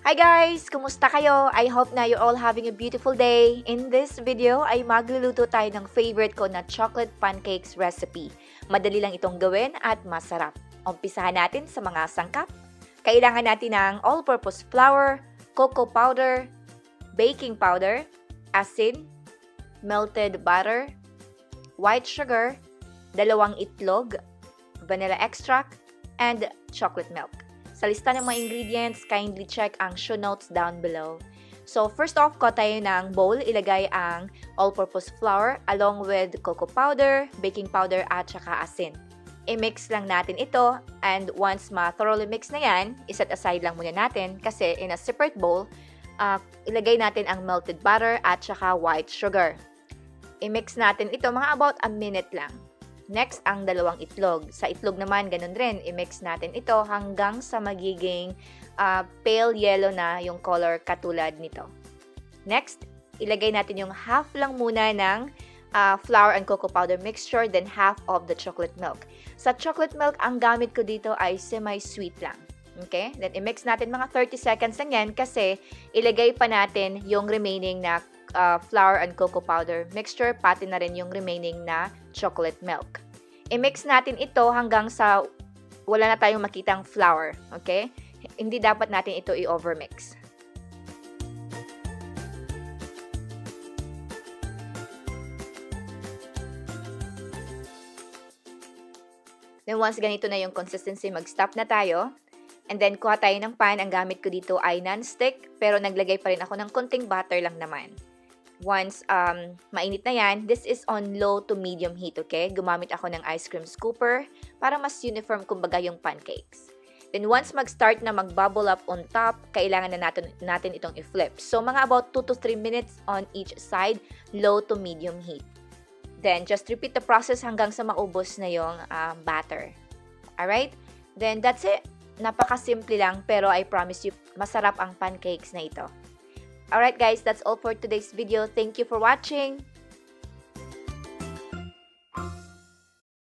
Hi guys! Kumusta kayo? I hope na you're all having a beautiful day. In this video ay magluluto tayo ng favorite ko na chocolate pancakes recipe. Madali lang itong gawin at masarap. Umpisahan natin sa mga sangkap. Kailangan natin ng all-purpose flour, cocoa powder, baking powder, asin, melted butter, white sugar, 2 itlog, vanilla extract, and chocolate milk. Sa lista ng mga ingredients, kindly check ang show notes down below. So, first off, kuha tayo ng bowl. Ilagay ang all-purpose flour along with cocoa powder, baking powder, at saka asin. I-mix lang natin ito, and once ma-thoroughly mix na yan, iset aside lang muna natin kasi in a separate bowl, ilagay natin ang melted butter at saka white sugar. I-mix natin ito mga about a minute lang. Next, ang 2 itlog. Sa itlog naman, ganun rin. I-mix natin ito hanggang sa magiging pale yellow na yung color katulad nito. Next, ilagay natin yung half lang muna ng flour and cocoa powder mixture, then half of the chocolate milk. Sa chocolate milk, ang gamit ko dito ay semi-sweet lang. Okay? Then, i-mix natin mga 30 seconds lang yan kasi ilagay pa natin yung remaining na flour and cocoa powder mixture, pati na rin yung remaining na chocolate milk. I-mix natin ito hanggang sa wala na tayong makitang flour. Okay? Hindi dapat natin ito i-overmix. Then once ganito na yung consistency, mag-stop na tayo. And then kuha tayo ng pan. Ang gamit ko dito ay non-stick, pero naglagay pa rin ako ng konting butter lang naman. Once mainit na yan, this is on low to medium heat, okay? Gumamit ako ng ice cream scooper para mas uniform kumbaga yung pancakes. Then once mag-start na mag-bubble up on top, kailangan na natin itong i-flip. So mga about 2 to 3 minutes on each side, low to medium heat. Then just repeat the process hanggang sa maubos na yung batter. Alright? Then that's it. Napakasimple lang, pero I promise you, masarap ang pancakes na ito. Alright guys, that's all for today's video. Thank you for watching.